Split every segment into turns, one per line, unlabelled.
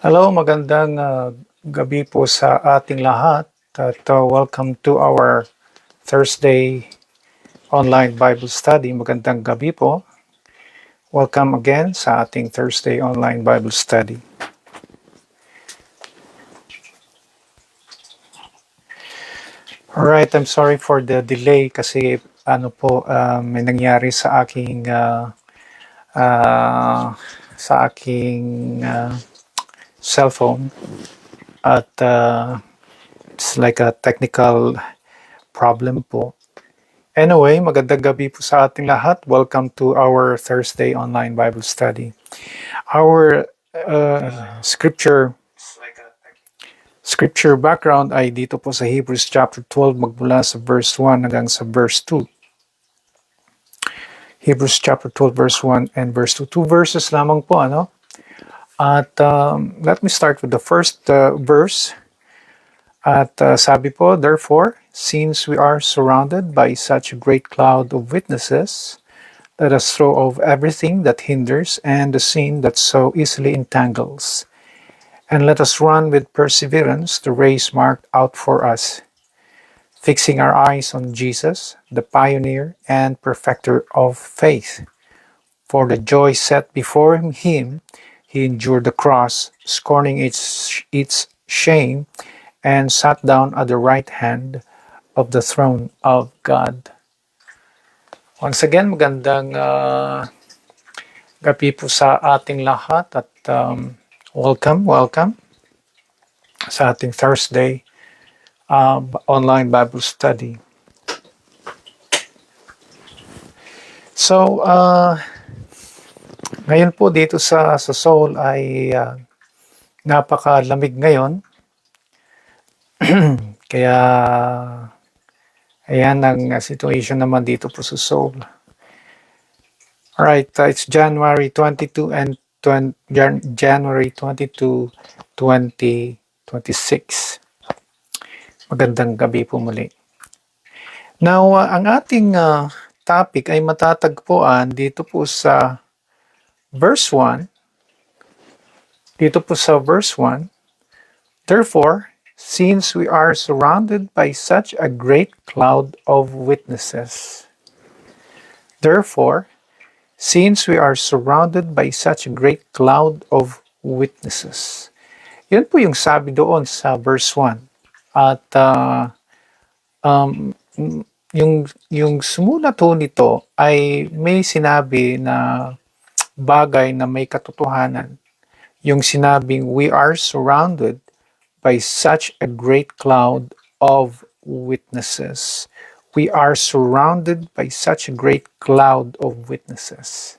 Hello, magandang gabi po sa ating lahat at welcome to our Thursday online Bible study. Magandang gabi po. Welcome again sa ating Thursday online Bible study. Alright, I'm sorry for the delay kasi may nangyari sa aking cellphone at it's like a technical problem po. Anyway, magandang gabi po sa ating lahat. Welcome to our Thursday online Bible study. Our scripture background ay dito po sa Hebrews chapter 12 magmula sa verse 1 hanggang sa verse 2. Hebrews chapter 12 verse 1 and verse 2. Two verses lamang po, ano? At let me start with the first verse. At sabi po, therefore, since we are surrounded by such a great cloud of witnesses, let us throw off everything that hinders and the sin that so easily entangles, and let us run with perseverance the race marked out for us, fixing our eyes on Jesus, the pioneer and perfecter of faith. For the joy set before him, he endured the cross, scorning its shame, and sat down at the right hand of the throne of God. Once again, magandang gabi po sa ating lahat at welcome sa ating Thursday online Bible study. So, ngayon po dito sa Seoul ay napakalamig ngayon. Kaya, ayan ang situation naman dito po sa Seoul. Alright, it's January 22 and January 22, 2026. Magandang gabi po muli. Now, ang ating topic ay matatagpuan dito po sa verse 1. Dito po sa verse 1, therefore, since we are surrounded by such a great cloud of witnesses. Therefore, since we are surrounded by such a great cloud of witnesses. Yun po yung sabi doon sa verse 1. At yung sumulat ho nito ay may sinabi na bagay na may katotohanan. Yung sinabing, we are surrounded by such a great cloud of witnesses. We are surrounded by such a great cloud of witnesses.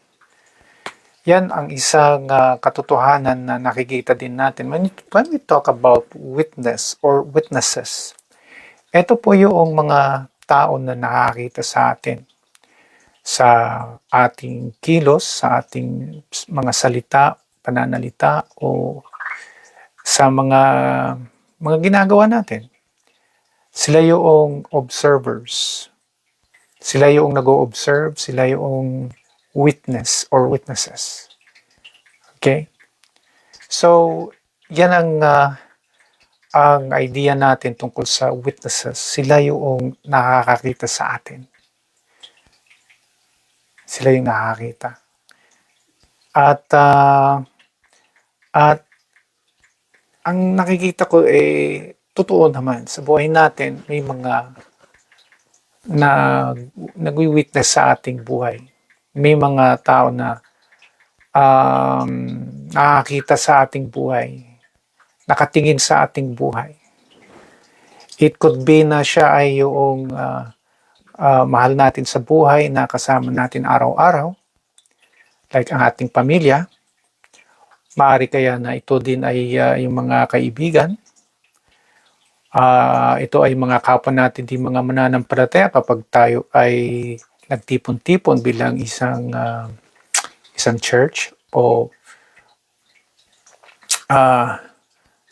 Yan ang isang katotohanan na nakikita din natin when we talk about witness or witnesses. Ito po yung mga tao na nakakita sa atin sa ating kilos, sa ating mga salita, pananalita o sa mga ginagawa natin. Sila yung observers. Sila yung nag-o-observe, sila yung witness or witnesses. Okay? So, yan ang idea natin tungkol sa witnesses. Sila yung nakakakita sa atin. Sila yung nakakita. At ang nakikita ko totoo naman sa buhay natin, may mga nagwi-witness sa ating buhay. May mga tao na nakakita sa ating buhay, nakatingin sa ating buhay. It could be na siya ay yung mahal natin sa buhay na kasama natin araw-araw, like ang ating pamilya. Maaari kaya na ito din ay yung mga kaibigan. Ito ay mga kapwa natin, di mga mananampalataya kapag tayo ay nagtipon-tipon bilang isang church o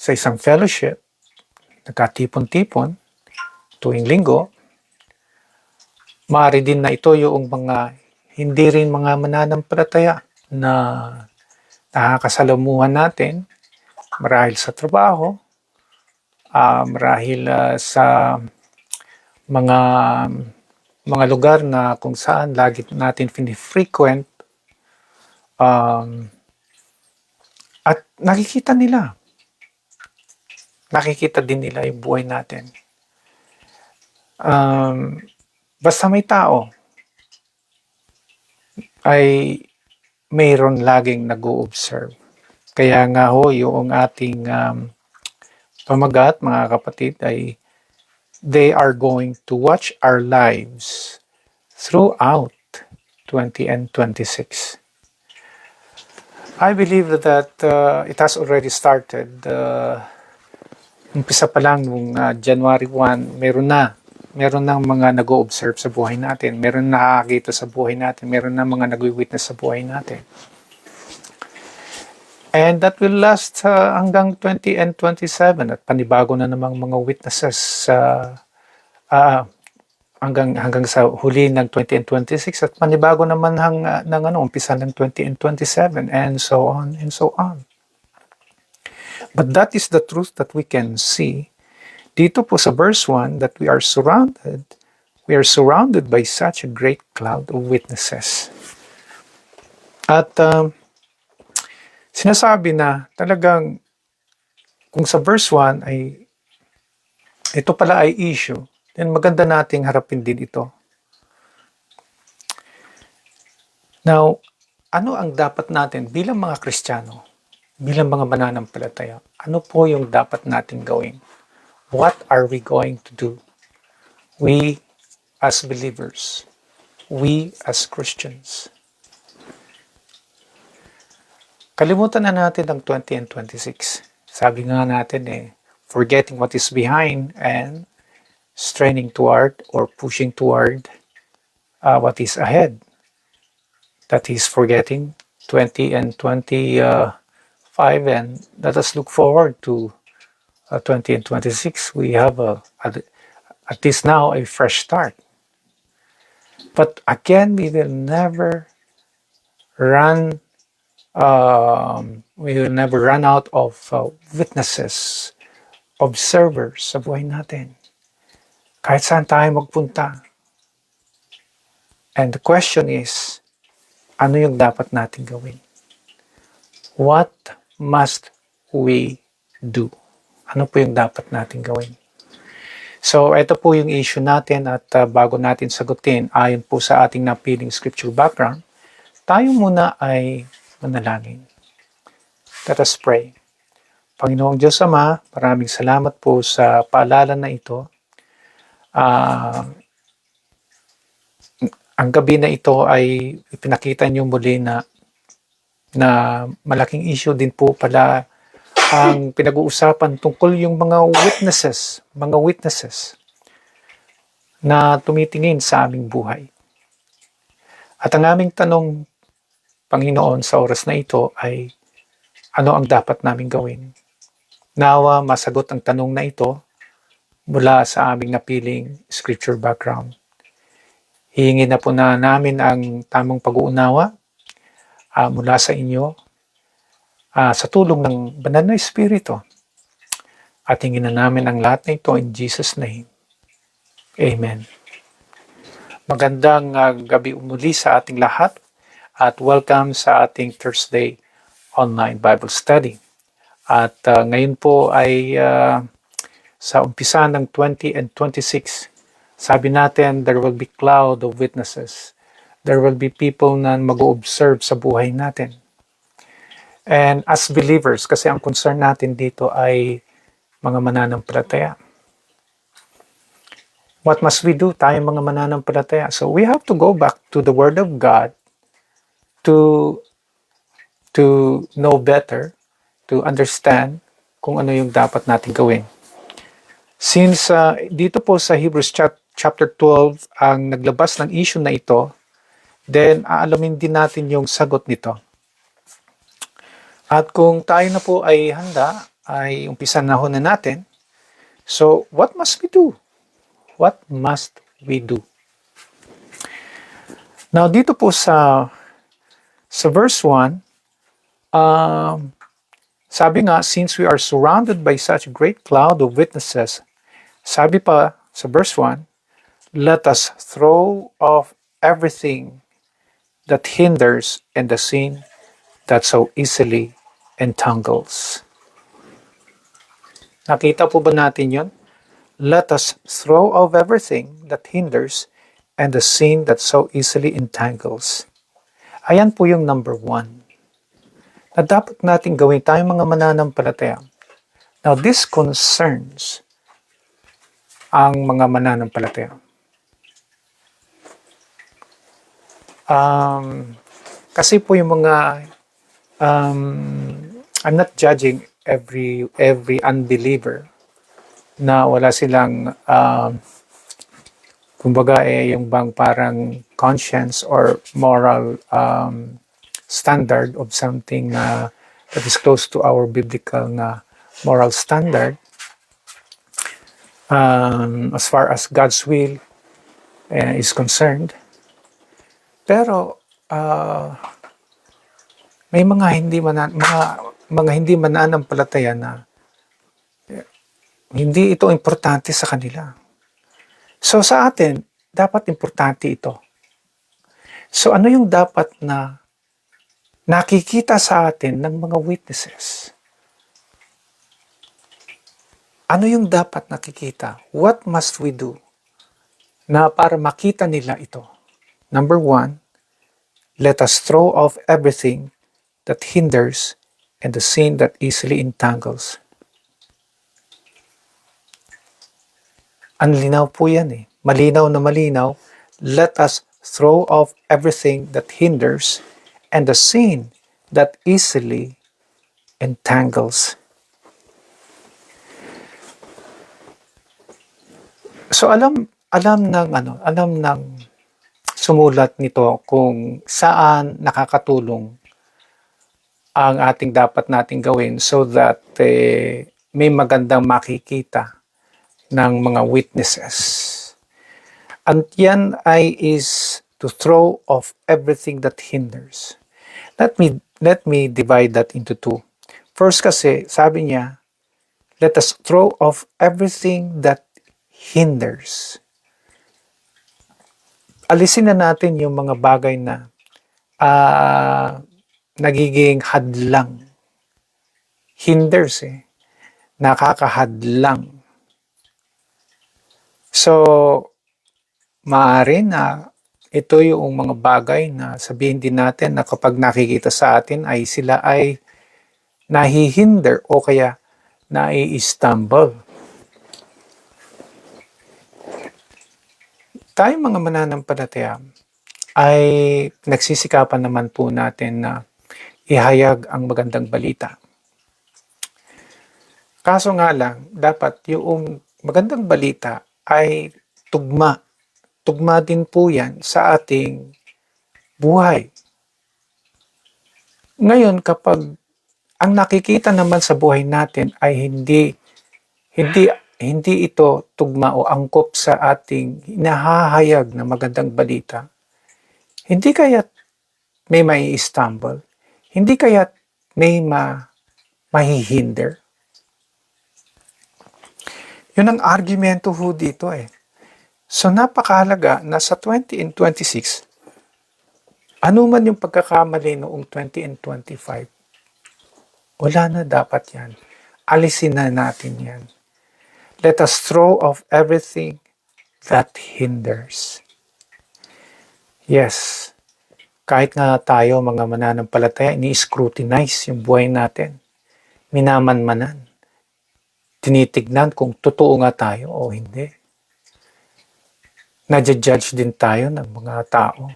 sa isang fellowship, nagkatipon-tipon tuwing linggo. Maaari din na ito yung mga hindi rin mga mananampalataya na nakakasalamuhan natin marahil sa trabaho, marahil sa mga mga lugar na kung saan lagi natin frequent, at nakikita din nila yung buhay natin. Basta may tao, ay mayroon laging nag-o-observe. Kaya nga ho, yung ating pamagat, mga kapatid, ay they are going to watch our lives throughout 20 and 26. I believe that it has already started. Umpisa pa lang nung January 1, meron ng mga nag-o-observe sa buhay natin. Meron na nakakita sa buhay natin. Meron na mga nag-witness sa buhay natin. And that will last hanggang 20 and 27 at panibago na namang mga witnesses hanggang sa huli ng 20 and 26 at panibago naman ng umpisa ng 20 and 27 and so on and so on. But that is the truth that we can see dito po sa verse 1 that we are surrounded by such a great cloud of witnesses. At sinasabi na talagang kung sa verse 1 ay ito pala ay issue, then maganda nating harapin din ito. Now, ano ang dapat natin bilang mga Kristiyano, bilang mga mananampalataya? Ano po yung dapat nating gawin? What are we going to do? We as believers, we as Christians. Kalimutan na natin ang 20 and 26. Sabi nga natin forgetting what is behind and straining toward or pushing toward what is ahead. That is forgetting 20 and 25 and let us look forward to 20 and 26. We have at least now a fresh start. But again, we will never run out of witnesses, observers sa buhay natin. Kahit saan tayo magpunta. And the question is, ano yung dapat natin gawin? What must we do? Ano po yung dapat natin gawin? So, ito po yung issue natin at bago natin sagutin, ayon po sa ating napiling scripture background, tayo muna ay manalangin. Let us pray. Panginoong Diyos Ama, maraming salamat po sa paalala na ito. Ang gabi na ito ay ipinakita niyo muli na malaking issue din po pala ang pinag-uusapan tungkol yung mga witnesses na tumitingin sa aming buhay. At ang aming tanong, Panginoon, sa oras na ito ay ano ang dapat naming gawin? Nawa masagot ang tanong na ito mula sa aming napiling scripture background. Hihingi na po na namin ang tamang pag-uunawa mula sa inyo sa tulong ng Banal na Espiritu. At hingin na namin ang lahat na ito in Jesus' name. Amen. Magandang gabi umuli sa ating lahat at welcome sa ating Thursday online Bible study. At ngayon po ay sa umpisa ng 20 and 26, sabi natin there will be cloud of witnesses. There will be people na mag-observe sa buhay natin. And as believers, kasi ang concern natin dito ay mga mananampalataya. What must we do? Tayo mga mananampalataya. So we have to go back to the Word of God to know better, to understand kung ano yung dapat natin gawin. Since dito po sa Hebrews chapter 12 ang naglabas ng issue na ito, then aalamin din natin yung sagot nito. At kung tayo na po ay handa, ay umpisa na ho na natin. So, what must we do? What must we do? Now, dito po sa verse 1, Sabi nga, since we are surrounded by such a great cloud of witnesses, sabi pa sa verse 1, let us throw off everything that hinders and the sin that so easily entangles. Nakita po ba natin yon? Let us throw off everything that hinders and the sin that so easily entangles. Ayan po yung number 1 na dapat natin gawin tayong mga mananampalataya. Now, this concerns ang mga mananampalataya. Kasi po yung mga I'm not judging every unbeliever na wala silang kumbaga yung bang parang conscience or moral standard of something that is close to our biblical na moral standard as far as God's will is concerned. Pero may mga hindi mananampalataya na hindi ito importante sa kanila. So sa atin, dapat importante ito. So ano yung dapat na nakikita sa atin ng mga witnesses? Ano yung dapat nakikita? What must we do na para makita nila ito? Number 1, let us throw off everything that hinders and the sin that easily entangles. Ang linaw po yan eh. Malinaw na malinaw. Let us throw off everything that hinders and the sin that easily entangles. So alam ng sumulat nito kung saan nakakatulong ang ating dapat nating gawin so that may magandang makikita ng mga witnesses. And yan is to throw off everything that hinders. Let me divide that into 2. First kasi, sabi niya, let us throw off everything that hinders. Alisin na natin yung mga bagay na nagiging hadlang. Hinders nakakahadlang. So, maaari na ito yung mga bagay na sabihin din natin na kapag nakikita sa atin ay sila ay nahihinder o kaya nai-stumble. Tayong mga mananampalataya ay nagsisikapan naman po natin na ihayag ang magandang balita. Kaso nga lang, dapat yung magandang balita ay tugma. Tugma din po yan sa ating buhay. Ngayon, kapag ang nakikita naman sa buhay natin ay hindi ito tugma o angkop sa ating hinahahayag na magandang balita, hindi kaya't may mai-stumble, hindi kaya't may mahihinder. Yun ang argumento ho dito eh. So napakahalaga na sa 20 and 26, ano man yung pagkakamali noong 20 and 25, wala na dapat yan. Alisin na natin yan. Let us throw off everything that hinders. Yes, kahit nga tayo mga mananampalataya, ini-scrutinize yung buhay natin. Minamanmanan. Tinitignan kung totoo nga tayo o hindi. Nadja-judge din tayo ng mga tao.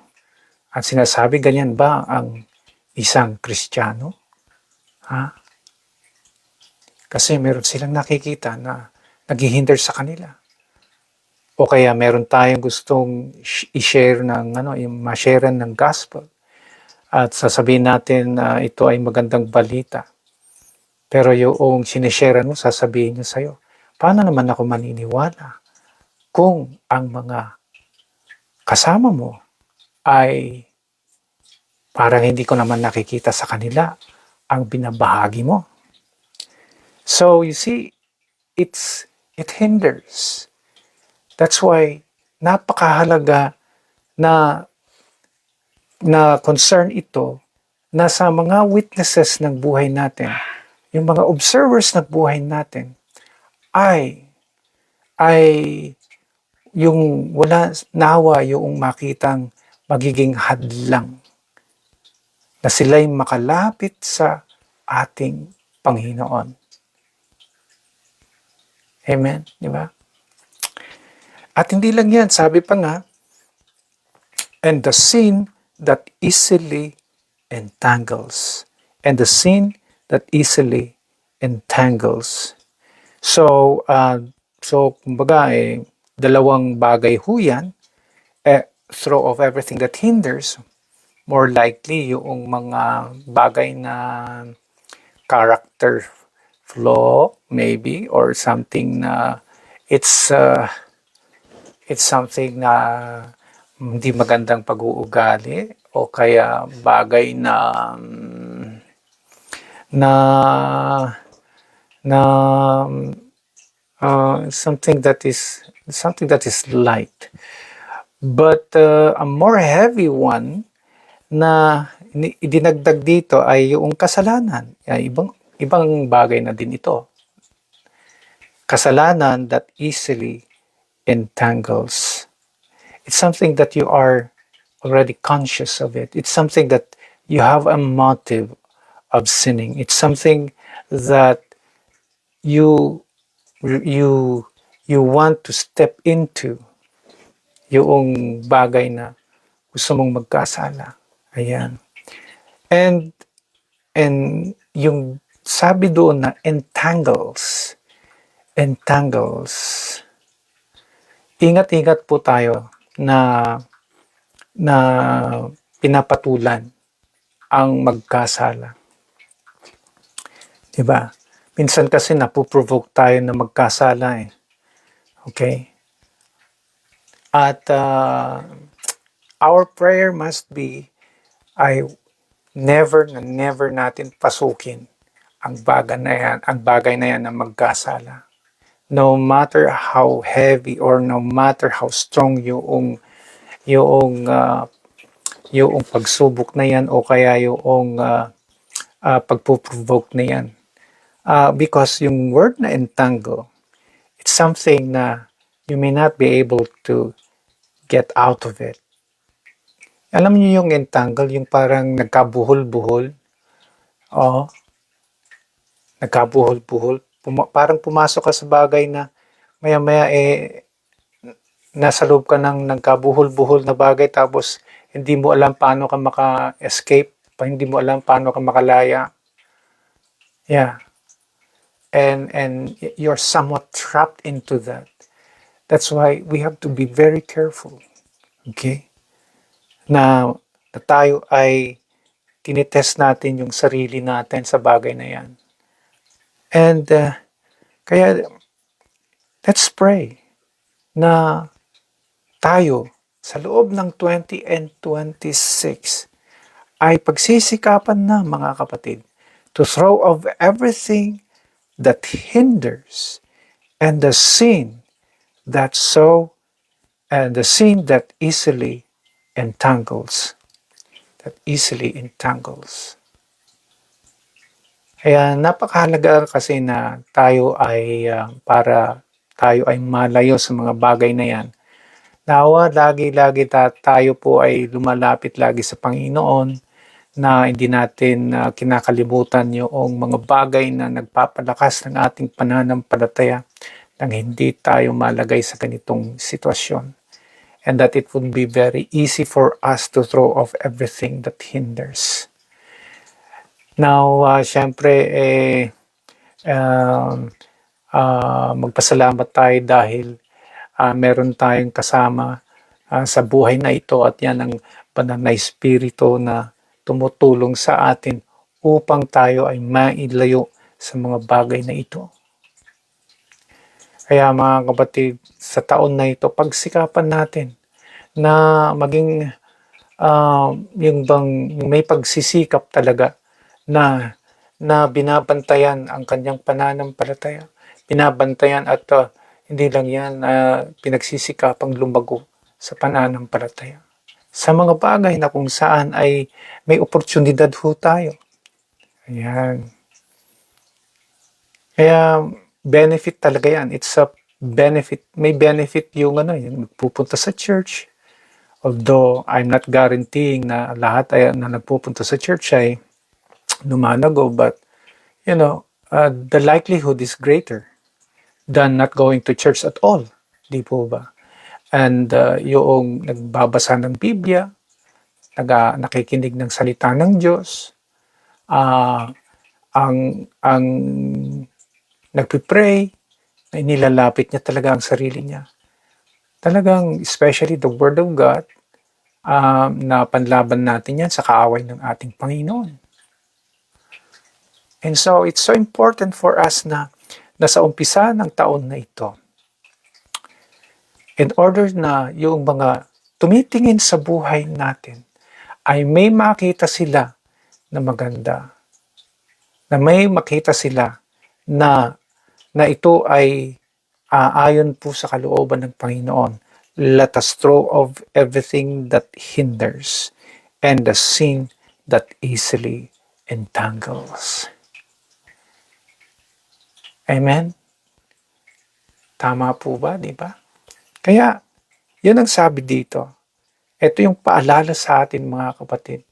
At sinasabi, ganyan ba ang isang Kristiyano? Kasi meron silang nakikita na naghihinder sa kanila. O kaya meron tayong gustong i-share ng yung ma-share ng gospel. At sasabihin natin na ito ay magandang balita. Pero yung sinishare mo, sasabihin niya sa'yo, paano naman ako maniniwala kung ang mga kasama mo ay parang hindi ko naman nakikita sa kanila ang binabahagi mo. So you see, it hinders. That's why napakahalaga na concern ito na sa mga witnesses ng buhay natin, yung mga observers ng buhay natin, ay yung wala nawa yung makitang magiging hadlang na sila'y makalapit sa ating Panginoon. Amen? Di ba? At hindi lang yan, sabi pa nga, and the sin that easily entangles. And the sin that easily entangles. So, kumbaga, dalawang bagay ho yan. Throw of everything that hinders, more likely yung mga bagay na character flaw, maybe, or something na it's something na hindi magandang pag-uugali, o kaya bagay na something that is light. But a more heavy one na idinagdag dito ay yung kasalanan. Ibang bagay na din ito. Kasalanan that easily entangles. It's something that you are already conscious of it. It's something that you have a motive of sinning. It's something that you want to step into yung bagay na gusto mong magkasala. Ayan. And yung sabi doon na entangles. Ingat-ingat po tayo na pinapatulan ang magkasala. Diba? Minsan kasi napuprovoke tayo na magkasala eh. Okay? At our prayer must be ay never natin pasukin ang bagay na yan na magkasala. No matter how heavy or no matter how strong yung pagsubok na yan o kaya yung pagpuprovoke na yan. Because yung word na entangle, it's something na you may not be able to get out of it. Alam niyo yung entangle, yung parang nagkabuhol-buhol. Oo. Nagkabuhol-buhol. Parang pumasok ka sa bagay na maya-maya nasa loob ka ng nagkabuhol-buhol na bagay, tapos hindi mo alam paano ka maka-escape, hindi mo alam paano ka makalaya. Yeah. And you're somewhat trapped into that. That's why we have to be very careful. Okay? Na tayo ay tinitest natin yung sarili natin sa bagay na yan. And kaya let's pray na tayo sa loob ng 20 and 26 ay pagsisikapan na, mga kapatid, to throw off everything that hinders and the sin that easily entangles. Kaya napakahalaga kasi na tayo ay para tayo ay malayo sa mga bagay na yan. Nawa lagi tayo po ay lumalapit lagi sa Panginoon, na hindi natin kinakalimutan yung mga bagay na nagpapalakas ng ating pananampalataya nang hindi tayo malagay sa ganitong sitwasyon. And that it would be very easy for us to throw off everything that hinders. Now, syempre, magpasalamat tayo dahil meron tayong kasama sa buhay na ito, at yan ang banal na Espiritu na tumutulong sa atin upang tayo ay mailayo sa mga bagay na ito. Kaya mga kapatid, sa taon na ito, pagsikapan natin na maging yung may pagsisikap talaga na na binabantayan ang kanyang pananampalataya. Binabantayan at hindi lang yan pinagsisikapang lumago sa pananampalataya. Sa mga bagay na kung saan ay may oportunidad ho tayo. Ayan. Kaya benefit talaga yan. It's a benefit. May benefit yung yung magpupunta sa church. Although I'm not guaranteeing na lahat ay na nagpupunta sa church ay lumalago, but the likelihood is greater than not going to church at all. Di po ba? And yung nagbabasa ng Biblia, nakikinig ng salita ng Diyos, ang nagpipray, ay nilalapit niya talaga ang sarili niya. Talagang, especially the Word of God, na panlaban natin yan sa kaaway ng ating Panginoon. And so, it's so important for us na sa umpisa ng taon na ito, in order na yung mga tumitingin sa buhay natin ay may makita sila na maganda, na may makita sila na ito ay ayon po sa kalooban ng Panginoon. Let us throw off everything that hinders and the sin that easily entangles. Amen? Tama po ba, di ba? Kaya, yun ang sabi dito. Ito yung paalala sa atin, mga kapatid.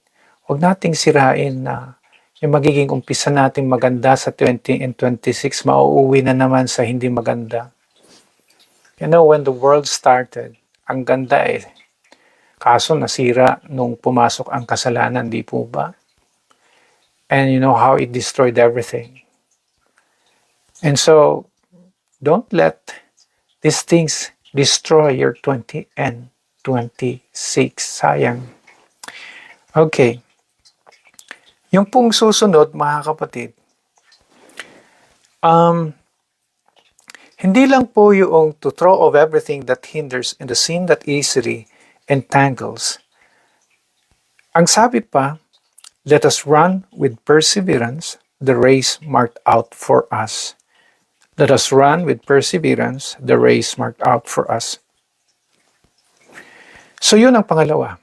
Huwag nating sirain na yung magiging umpisa natin maganda sa 20 and 26, mauuwi na naman sa hindi maganda. You know, when the world started, ang ganda kaso nasira nung pumasok ang kasalanan, di po ba? And you know how it destroyed everything. And so, don't let these things destroy your 20 and 26. Sayang. Okay. Yung pong susunod, mga kapatid, hindi lang po yung to throw off everything that hinders and the sin that easily entangles. Ang sabi pa, let us run with perseverance the race marked out for us. Let us run with perseverance the race marked out for us. So yun ang pangalawa.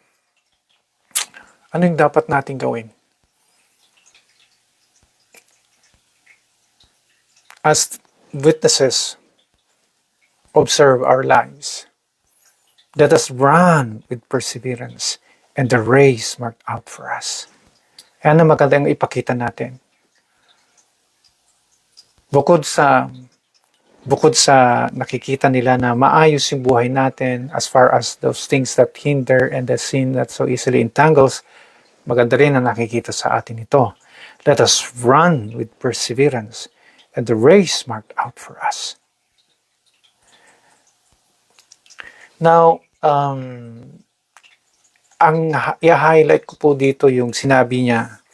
Ano yung dapat natin gawin? As witnesses, observe our lives. Let us run with perseverance and the race marked out for us. Yan ang magandang ipakita natin. Bukod sa nakikita nila na maayos yung buhay natin as far as those things that hinder and the sin that so easily entangles, maganda rin na nakikita sa atin ito. Let us run with perseverance and the race marked out for us. Now, ang i-highlight ko po dito yung sinabi niya,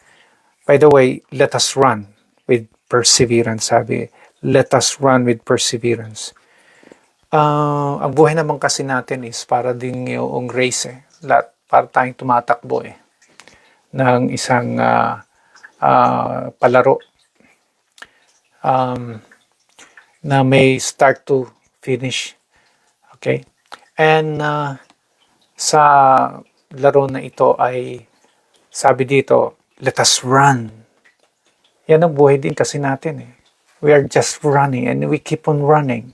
by the way, let us run with perseverance, sabi. Let us run with perseverance. Ang buhay naman kasi natin is para din yung race para tayong tumatakbo ng isang palaro na may start to finish. Okay? And sa laro na ito ay sabi dito, let us run. Yan ang buhay din kasi natin We are just running and we keep on running.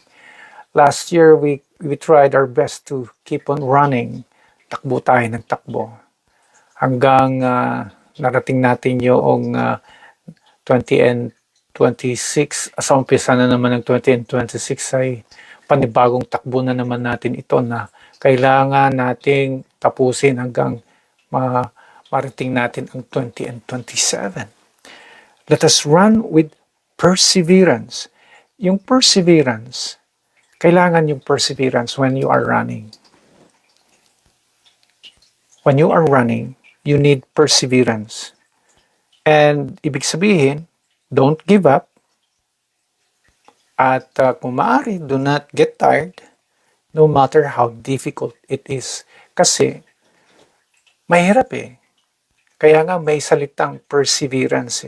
Last year, we tried our best to keep on running. Takbo tayo ng takbo. Hanggang narating natin yung 20 and 26. Sa umpisa na naman ng 20 and 26 ay panibagong takbo na naman natin ito na kailangan nating tapusin hanggang marating natin ang 20 and 27. Let us run with perseverance. Yung perseverance, kailangan yung perseverance when you are running. When you are running, you need perseverance. And ibig sabihin, don't give up. At kung maaari, do not get tired no matter how difficult it is. Kasi, mahirap Kaya nga may salitang perseverance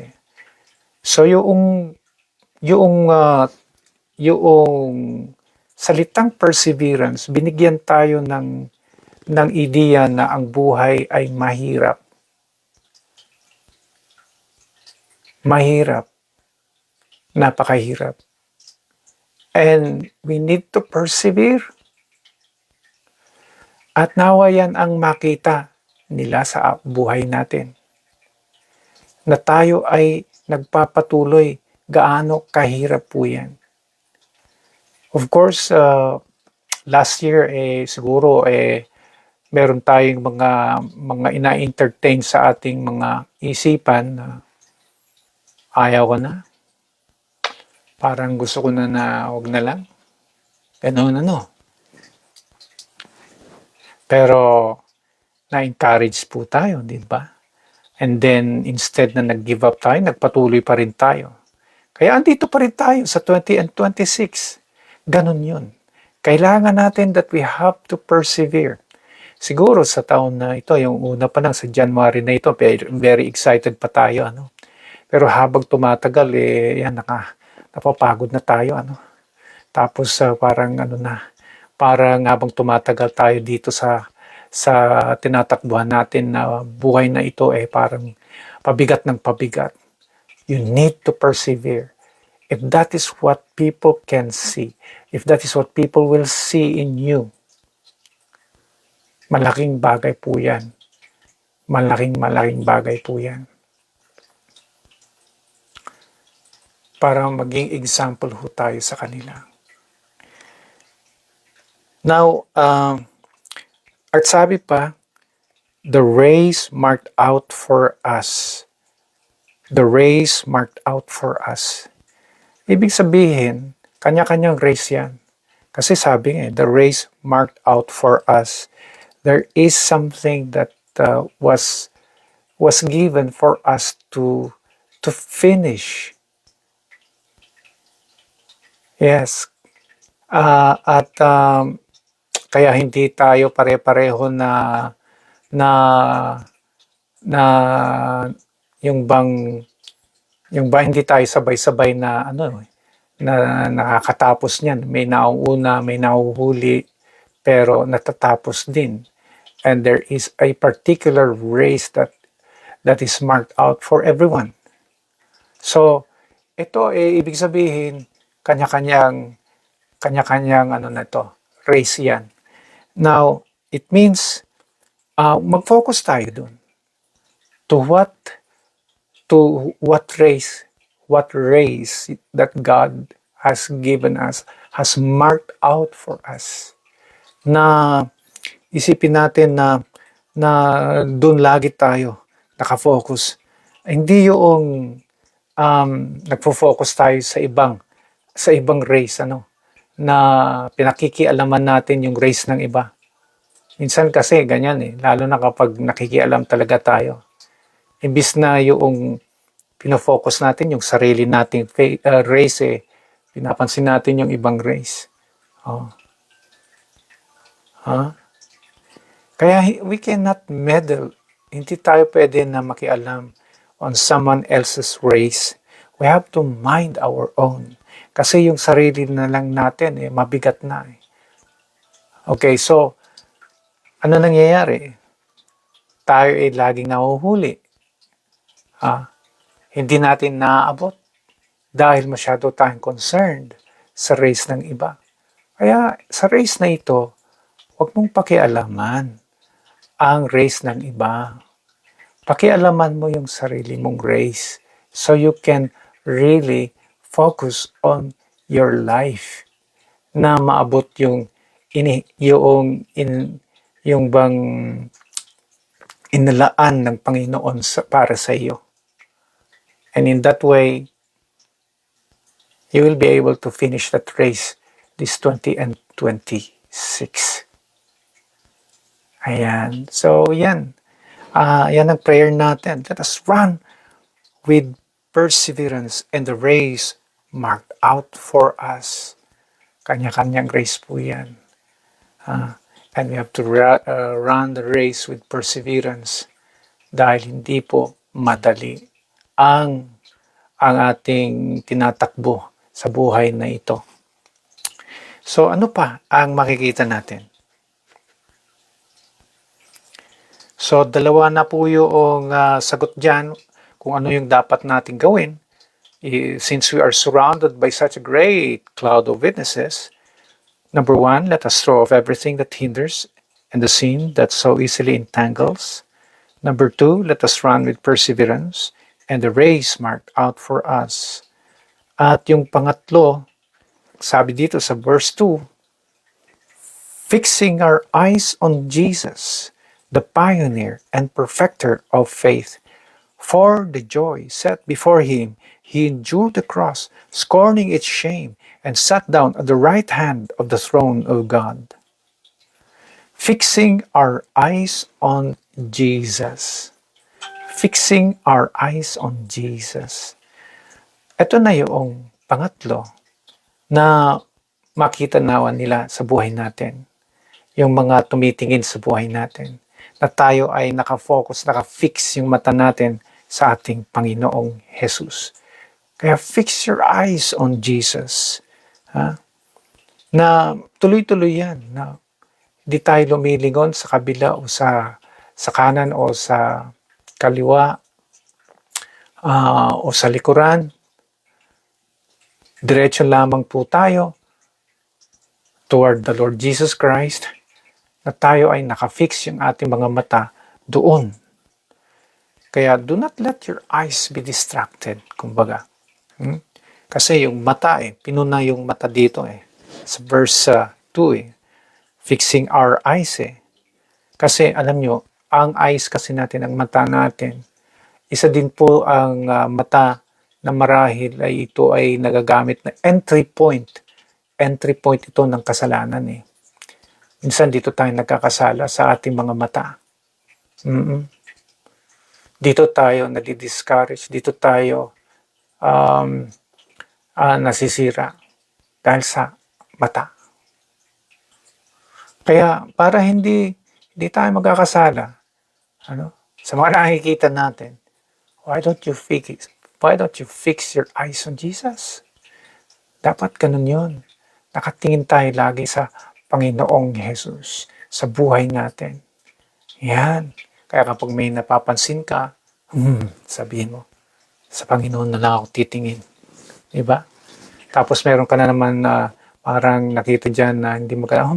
So yung salitang perseverance, binigyan tayo ng ideya na ang buhay ay mahirap. Mahirap. Napakahirap. And we need to persevere. At nawa yan ang makita nila sa buhay natin. Na tayo ay nagpapatuloy, gaano kahirap po yan. Of course, last year siguro meron tayong mga ina-entertain sa ating mga isipan na ayaw ko na. Parang gusto ko na wag na lang. Ano. Pero na-encourage po tayo, di ba? And then instead na nag-give up tayo, nagpatuloy pa rin tayo. Kaya andito pa rin tayo sa 20 and 26. Ganon yun. Kailangan natin that we have to persevere. Siguro sa taon na ito, yung una pa lang sa January na ito, very excited pa tayo. Pero habang tumatagal, yan, napapagod na tayo. Tapos parang habang tumatagal tayo dito sa tinatakbuhan natin na buhay na ito, parang pabigat ng pabigat. You need to persevere. If that is what people can see, if that is what people will see in you, malaking bagay po yan. Malaking bagay po yan. Para maging example ho tayo sa kanila. Now, at sabi pa, the race marked out for us. The race marked out for us. Ibig sabihin, kanya-kanyang race yan. Kasi sabi the race marked out for us. There is something that was given for us to finish. Yes. At kaya hindi tayo pare-pareho na yung bang hindi tayo sabay-sabay na na nakakatapos niyan. May nauuna, may nahuhuli, pero natatapos din. And there is a particular race that is marked out for everyone. So, ito ibig sabihin, kanya-kanyang race yan. Now, it means mag-focus tayo dun. To what race that God has given us, has marked out for us. Na isipin natin na dun lagi tayo nakafocus. Hindi yung nagfo-focus tayo sa ibang race na pinakikialaman natin yung race ng iba. Minsan kasi ganyan lalo na kapag nakikialam talaga tayo. Imbis na yung pinofocus natin yung sarili nating race, pinapansin natin yung ibang race. Kaya we cannot meddle. Hindi tayo pwede na makialam on someone else's race. We have to mind our own. Kasi yung sarili na lang natin, mabigat na. Okay, so, ano nangyayari? Tayo laging nahuhuli. Hindi natin naaabot dahil masyado tayong concerned sa race ng iba. Kaya sa race na ito, huwag mong pakialaman ang race ng iba. Pakialaman mo yung sarili mong race so you can really focus on your life na maabot yung bang inilaan ng Panginoon para sa iyo. And in that way, you will be able to finish that race this 20 and 26. Ayan. So, yan. Yan ang prayer natin. Let us run with perseverance and the race marked out for us. Kanya-kanyang race po yan. And we have to run the race with perseverance dahil hindi po madali ang ang ating tinatakbo sa buhay na ito. So ano pa ang makikita natin? So dalawa na po yung sagot dyan kung ano yung dapat natin gawin. Since we are surrounded by such a great cloud of witnesses, number one, let us throw off everything that hinders and the sin that so easily entangles. Number two, let us run with perseverance and the race marked out for us. At yung pangatlo, sabi dito sa verse 2, fixing our eyes on Jesus, the pioneer and perfecter of faith. For the joy set before him, he endured the cross, scorning its shame, and sat down at the right hand of the throne of God. Fixing our eyes on Jesus. Fixing our eyes on Jesus. Ito na yung pangatlo na makita nawa nila sa buhay natin. Yung mga tumitingin sa buhay natin. Na tayo ay nakafocus, nakafix yung mata natin sa ating Panginoong Jesus. Kaya fix your eyes on Jesus. Ha? Na tuloy-tuloy yan. Na hindi tayo lumilingon sa kabila o sa kanan o sa kaliwa o sa likuran. Diretso lamang po tayo toward the Lord Jesus Christ, na tayo ay nakafix yung ating mga mata doon. Kaya do not let your eyes be distracted, kumbaga. Kasi yung mata pinuna yung mata dito sa verse 2 fixing our eyes Kasi alam nyo, ang eyes kasi natin, ang mata natin, isa din po ang mata na marahil ay ito ay nagagamit na entry point. Entry point ito ng kasalanan Minsan dito tayo nagkakasala sa ating mga mata. Dito tayo nadi-discourage, dito tayo nasisira dahil sa mata. Kaya para hindi tayo magkakasala, sa mga nakikita natin, why don't you fix your eyes on Jesus? Dapat ganun yun. Nakatingin tayo lagi sa Panginoong Jesus sa buhay natin. Yan. Kaya kapag may napapansin ka, sabihin mo, sa Panginoon na lang ako titingin. Diba? Tapos meron ka na naman na parang nakita dyan na hindi maganda,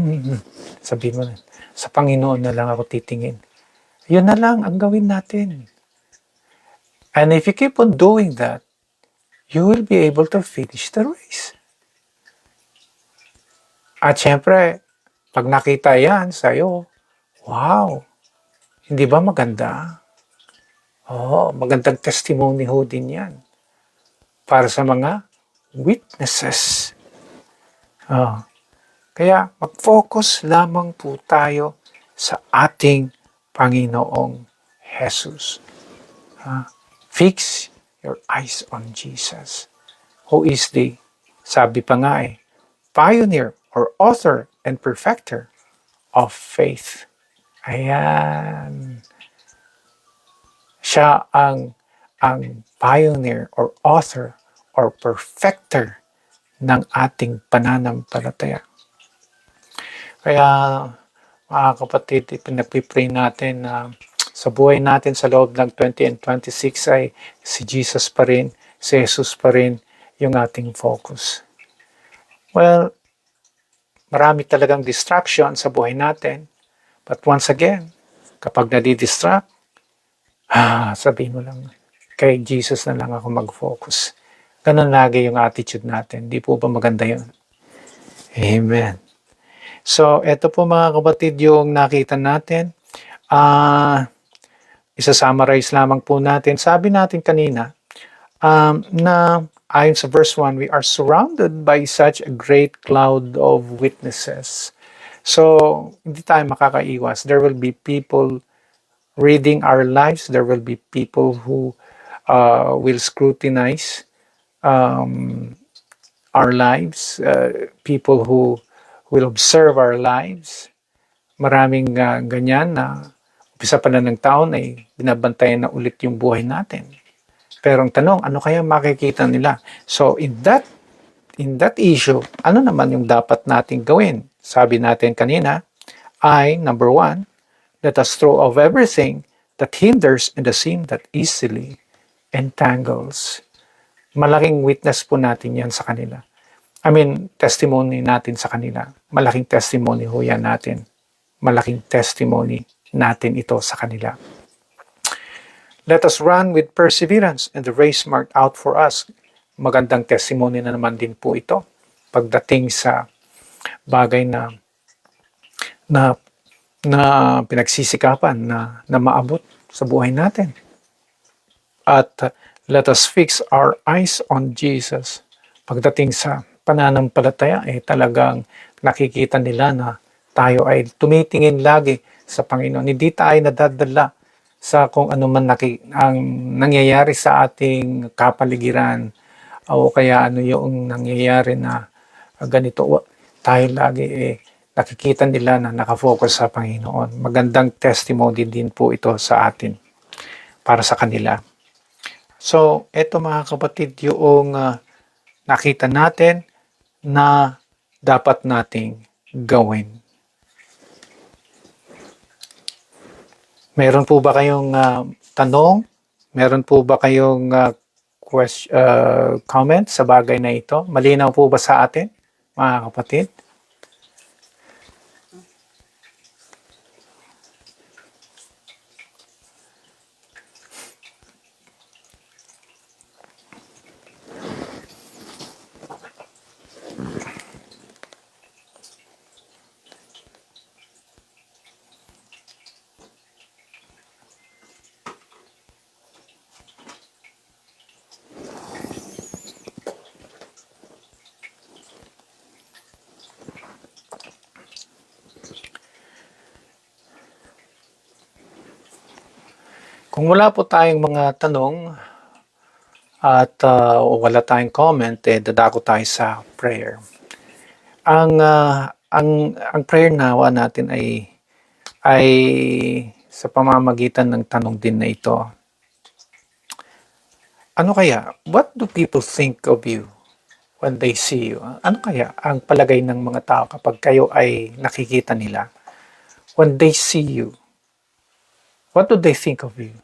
sabihin mo na, sa Panginoon na lang ako titingin. Yun na lang ang gawin natin. And if you keep on doing that, you will be able to finish the race. At syempre, pag nakita yan sa'yo, wow, hindi ba maganda? Magandang testimony ho din yan. Para sa mga witnesses. Kaya mag-focus lamang po tayo sa ating Panginoong Jesus. Fix your eyes on Jesus, who is the, sabi pa nga pioneer or author and perfecter of faith. Ayan. Siya ang pioneer or author or perfecter ng ating pananampalataya. Kaya mga kapatid, pinagpipray natin na sa buhay natin sa loob ng 20 and 26 ay si Jesus pa rin, si Jesus pa rin yung ating focus. Well, marami talagang distraction sa buhay natin. But once again, kapag nadi-distract, sabihin mo lang, kay Jesus na lang ako mag-focus. Ganun lagi yung attitude natin. Di po ba maganda yun? Amen. So, eto po mga kapatid yung nakita natin. Isa-summarize lamang po natin. Sabi natin kanina, na ayon sa verse 1, we are surrounded by such a great cloud of witnesses. So, hindi tayo makakaiwas. There will be people reading our lives. There will be people who will scrutinize our lives. People who will observe our lives. Maraming ganyan na umpisa pa na ng taon ay binabantayan na ulit yung buhay natin. Pero ang tanong, ano kaya makikita nila? So in that issue, ano naman yung dapat nating gawin? Sabi natin kanina ay, number 1, let us throw off everything that hinders and the sin that easily entangles. Malaking witness po natin yan sa kanila. Testimony natin sa kanila. Malaking testimony ho yan natin. Malaking testimony natin ito sa kanila. Let us run with perseverance and the race marked out for us. Magandang testimony na naman din po ito pagdating sa bagay na pinagsisikapan na maabot sa buhay natin. At let us fix our eyes on Jesus. Pagdating sa pananampalataya, talagang nakikita nila na tayo ay tumitingin lagi sa Panginoon. Hindi tayo nadadala sa kung ano man ang nangyayari sa ating kapaligiran o kaya ano yung nangyayari na ganito. Tayo lagi nakikita nila na nakafocus sa Panginoon. Magandang testimony din po ito sa atin para sa kanila. So, eto mga kapatid, yung nakita natin na dapat nating gawin. Meron po ba kayong tanong? Meron po ba kayong comment sa bagay na ito? Malinaw po ba sa atin, mga kapatid? Kung wala po tayong mga tanong at wala tayong comment, dadako tayo sa prayer. Ang prayer nawa natin ay sa pamamagitan ng tanong din na ito. Ano kaya? What do people think of you when they see you? Ano kaya ang palagay ng mga tao kapag kayo ay nakikita nila? When they see you, what do they think of you?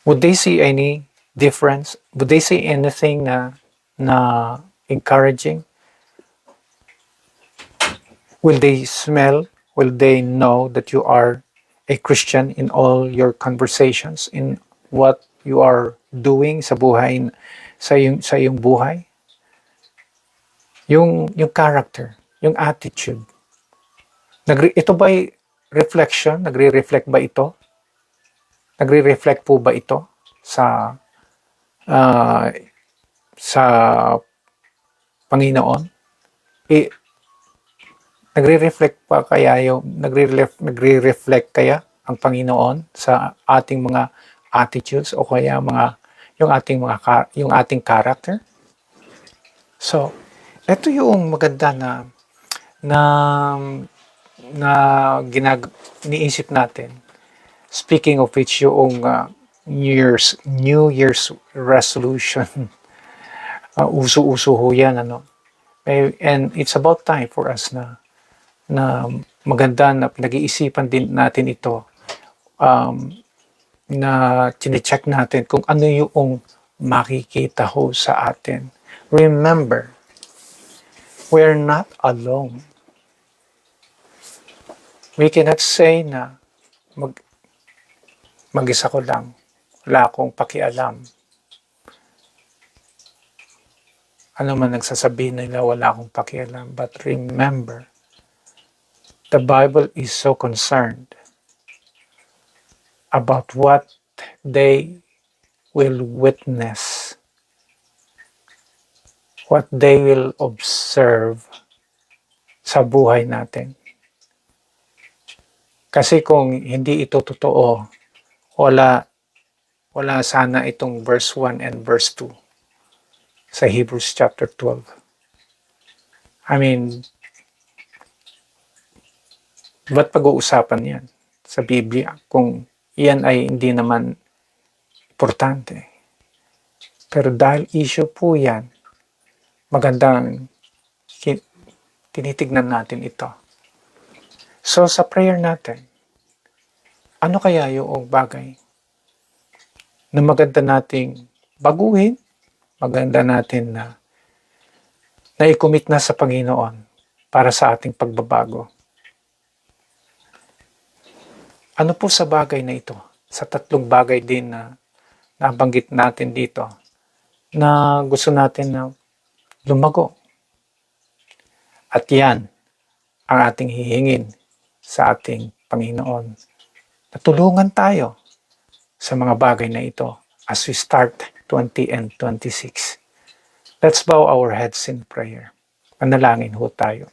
Would they see any difference? Would they see anything na encouraging? Will they smell? Will they know that you are a Christian in all your conversations, in what you are doing sa buhay, sa iyong buhay? Yung character, yung attitude. Ito ba'y reflection? Nagre-reflect ba ito? Nagre-reflect po ba ito sa Panginoon? Nagre-reflect kaya ang Panginoon sa ating mga attitudes o kaya yung ating character? So, ito yung maganda na iniisip natin. Speaking of which, yung New Year's resolution, uso-uso ho yan, and it's about time for us na maganda na pinag-iisipan din natin ito, na chine-check natin kung ano yung makikita ho sa atin. Remember, we're not alone. We cannot say na mag-isa ko lang, wala akong pakialam. Ano man nagsasabihin nila, wala akong pakialam. But remember, the Bible is so concerned about what they will witness, what they will observe sa buhay natin. Kasi kung hindi ito totoo, wala sana itong verse 1 and verse 2 sa Hebrews chapter 12. Ba't pag-uusapan yan sa Biblia kung yan ay hindi naman importante. Pero dahil issue po yan, magandang tinitignan natin ito. So sa prayer natin, ano kaya yung bagay na maganda nating baguhin, maganda natin na i-commit na sa Panginoon para sa ating pagbabago? Ano po sa bagay na ito? Sa tatlong bagay din na nabanggit natin dito na gusto natin na lumago. At yan ang ating hihingin sa ating Panginoon. Natulungan tayo sa mga bagay na ito as we start 20 and 26. Let's bow our heads in prayer. Manalangin ho tayo.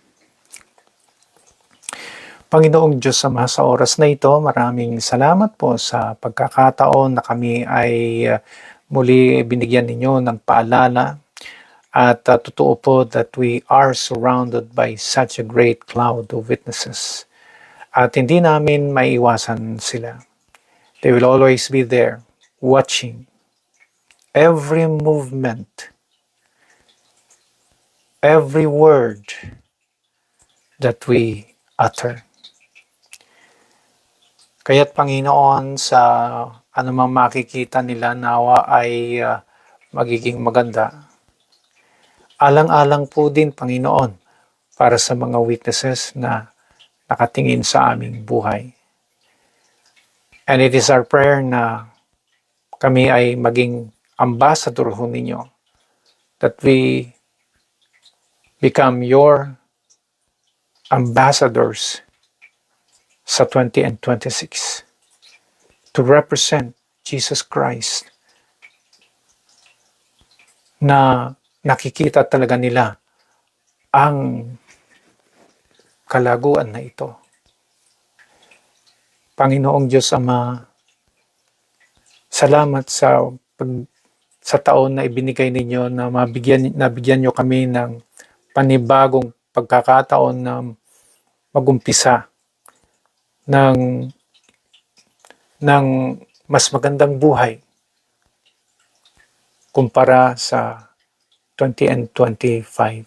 Panginoong Diyos Ama, sa oras na ito, maraming salamat po sa pagkakataon na kami ay muli binigyan ninyo ng paalala. At totoo po that we are surrounded by such a great cloud of witnesses. At hindi namin maiiwasan sila. They will always be there, watching every movement, every word that we utter. Kaya't Panginoon, sa anumang makikita nila, nawa ay magiging maganda. Alang-alang po din, Panginoon, para sa mga witnesses na nakatingin sa aming buhay. And it is our prayer na kami ay maging ambassador ho ninyo, that we become your ambassadors sa 20 and 26 to represent Jesus Christ, na nakikita talaga nila ang kalaguan na ito. Panginoong Diyos Ama, salamat sa taon na ibinigay ninyo na nabigyan nyo kami ng panibagong pagkakataon na magumpisa ng mas magandang buhay kumpara sa 20 and 25.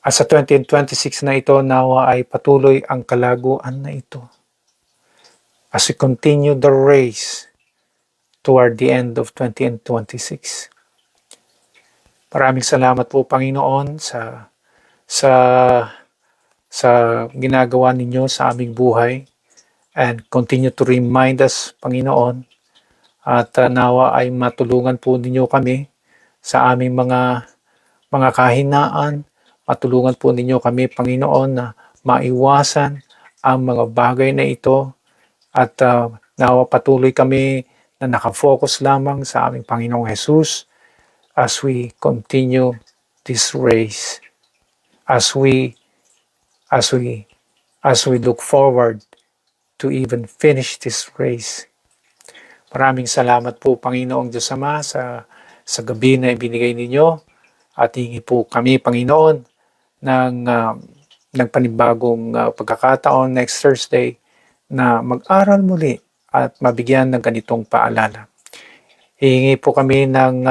At sa 20 and 26 na ito, nawa ay patuloy ang kalaguan na ito as we continue the race toward the end of 20 and 26. Maraming salamat po, Panginoon, sa ginagawa ninyo sa aming buhay, and continue to remind us, Panginoon, at nawa ay matulungan po ninyo kami sa aming mga kahinaan. Matulungan po ninyo kami, Panginoon, na maiwasan ang mga bagay na ito, at nawa patuloy kami na nakafocus lamang sa aming Panginoong Jesus as we continue this race, as we look forward to even finish this race. Maraming salamat po, Panginoong Diyos Ama, sa gabi na ibinigay ninyo, at hingi po kami, Panginoon, ng panibagong pagkakataon next Thursday na mag-aral muli at mabigyan ng ganitong paalala. Hihingi po kami ng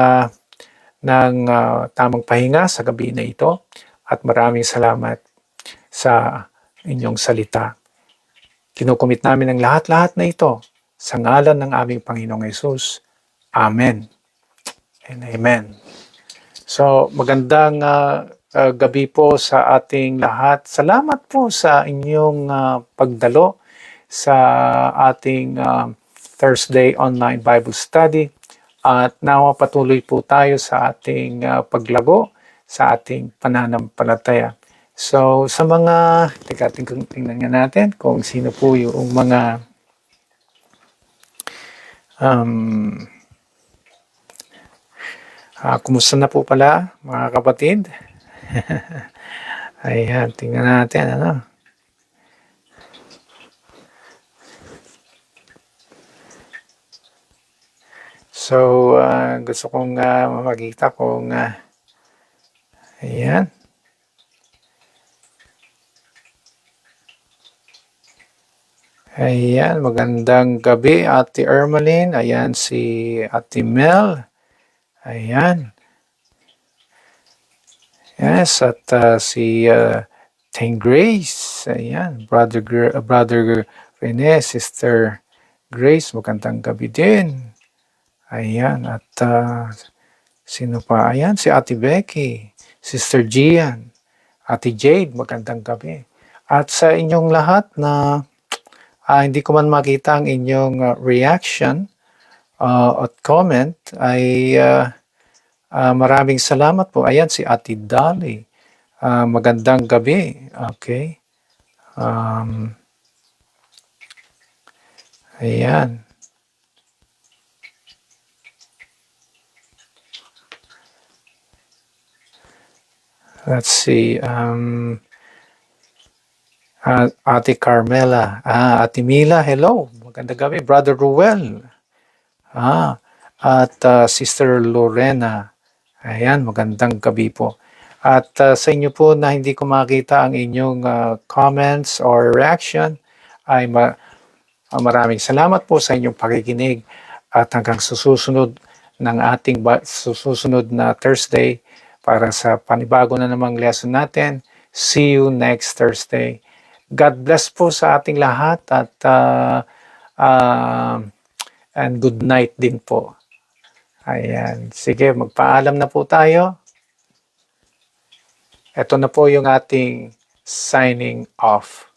tamang pahinga sa gabi na ito, at maraming salamat sa inyong salita. Kinukumit namin ang lahat-lahat na ito sa ngalan ng aming Panginoong Hesus. Amen and amen. So, magandang gabi po sa ating lahat. Salamat po sa inyong pagdalo sa ating Thursday online Bible study. At nawa patuloy po tayo sa ating paglago, sa ating pananampalataya. So, sa mga, tingnan nga natin kung sino po yung mga kumusta na po pala, mga kapatid? Ayan, tingnan natin, ano? So, gusto kong makita kung ayan. Ayan, magandang gabi, Ate Ermeline. Ayan, si Ate Mel. Ayan. Yes, at si Tang Grace. Ayan, Brother Rene, Sister Grace. Magandang gabi din. Ayan, at sino pa? Ayan, si Ate Becky, Sister Gian, Ate Jade. Magandang gabi. At sa inyong lahat na hindi ko man makita ang inyong reaction at comment ay maraming salamat po. Ayan si Ate Dolly. Magandang gabi. Okay. Ayan. Let's see. Ate Carmela. Ate Mila, hello. Magandang gabi. Brother Ruel. At Sister Lorena. Ayan, magandang gabi po. At sa inyo po na hindi ko makita ang inyong comments or reaction, ay maraming salamat po sa inyong pakikinig at hanggang susunod ng ating susunod na Thursday para sa panibago na namang lesson natin. See you next Thursday. God bless po sa ating lahat at and good night din po. Ayan. Sige, magpaalam na po tayo. Ito na po yung ating signing off.